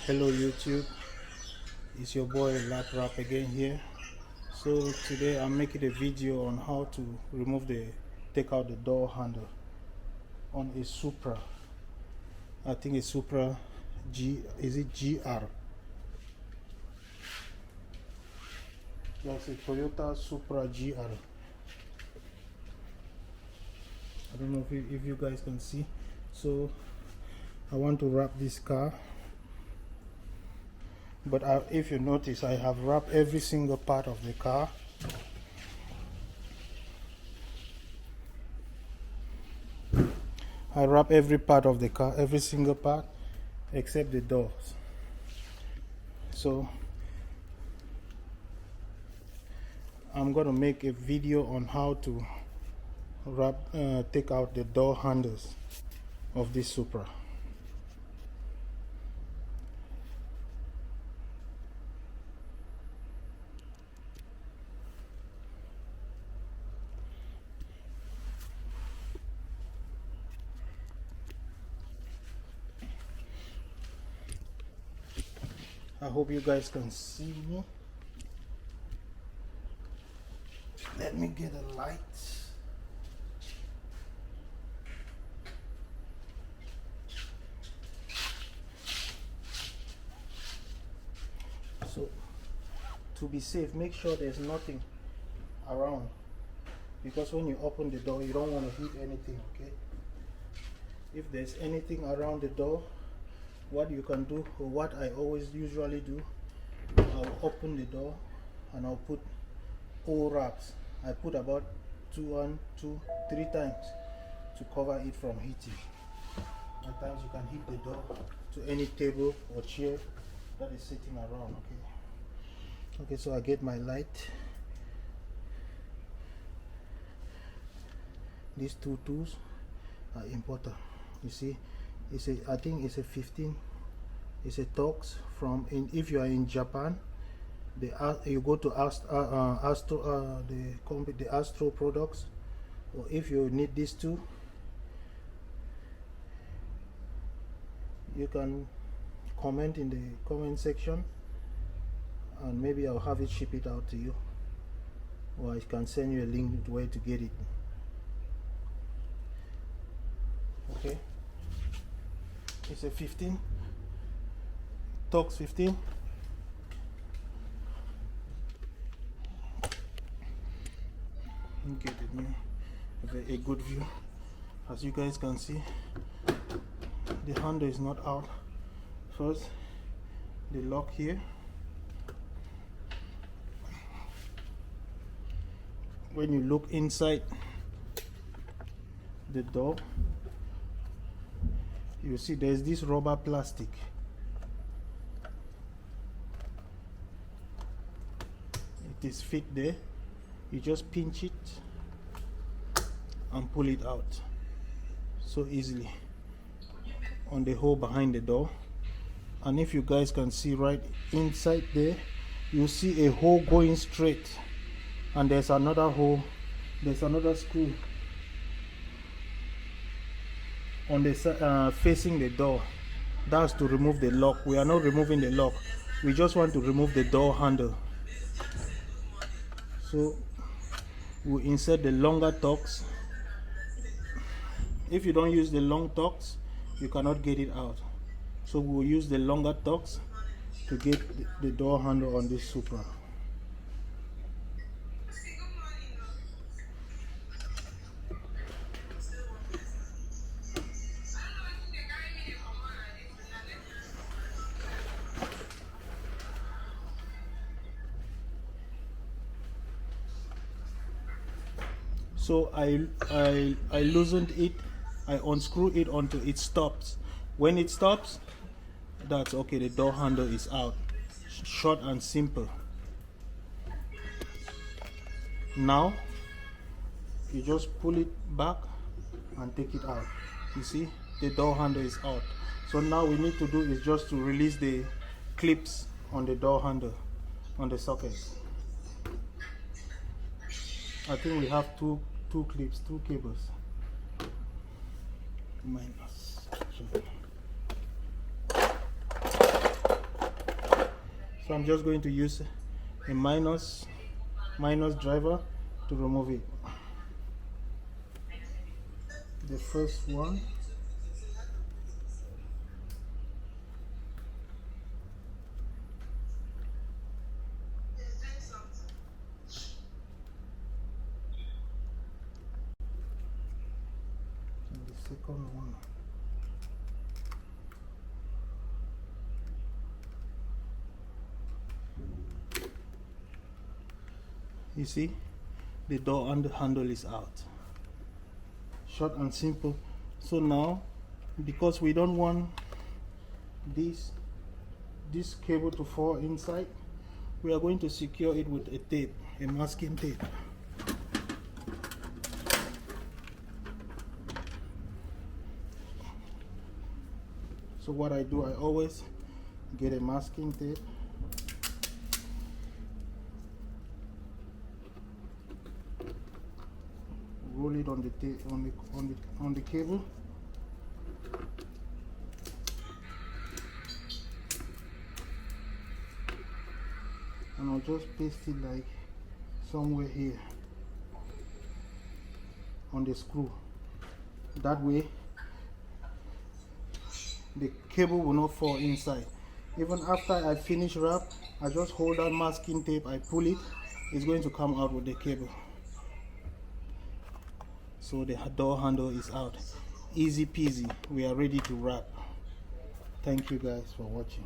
Hello YouTube, it's your boy Lap Rap again here. So today I'm making a video on how to take out the door handle on a Supra. I think a Supra is it GR? That's a Toyota Supra GR. I don't know if you guys can see. So I want to wrap this car, but if you notice, I have wrapped every single part of the car. I wrap every part of the car, every single part except the doors. So I'm going to make a video on how to take out the door handles of this Supra. I hope you guys can see me. Let me get a light. So to be safe, make sure there's nothing around, because when you open the door you don't want to hit anything, okay? If there's anything around the door, what you can do, or what I always usually do, I'll open the door and I'll put O wraps. I put about 1, 2, 3 times to cover it from heating. At times you can hit the door to any table or chair that is sitting around, okay? Okay, so I get my light. These two tools are important. You see, I think it's a 15. It's a Torx from if you are in Japan, you go to Astro products, or if you need these two, you can comment in the comment section and maybe I'll have it ship it out to you, or I can send you a link to where to get it. Okay, it's a 15 Torx 15. Get it now, a good view. As you guys can see, the handle is not out. First, the lock here. When you look inside the door, you see there's this rubber plastic. It is fit there. You just pinch it and pull it out so easily on the hole behind the door. And if you guys can see right inside there, you see a hole going straight, and there's another hole, there's another screw on the facing the door. That's to remove the lock. We are not removing the lock, we just want to remove the door handle. So we insert the longer Torx. If you don't use the long Torx, you cannot get it out. So we will use the longer Torx to get the door handle on this Supra. So I loosened it, I unscrew it until it stops. When it stops, that's okay, the door handle is out. Short and simple. Now you just pull it back and take it out. You see, the door handle is out. So now we need to do is just to release the clips on the door handle, on the socket. I think we have two clips, 2 cables. Minus. So I'm just going to use a minus driver to remove it. The first one, and the second one. You see, the door handle is out. Short and simple. So now, because we don't want this cable to fall inside, we are going to secure it with a tape, a masking tape. So what I do, I always get a masking tape. Roll it on the cable. And I'll just paste it like somewhere here on the screw. That way the cable will not fall inside. Even after I finish wrap, I just hold that masking tape, I pull it, it's going to come out with the cable. So the door handle is out. Easy peasy, we are ready to wrap. Thank you guys for watching.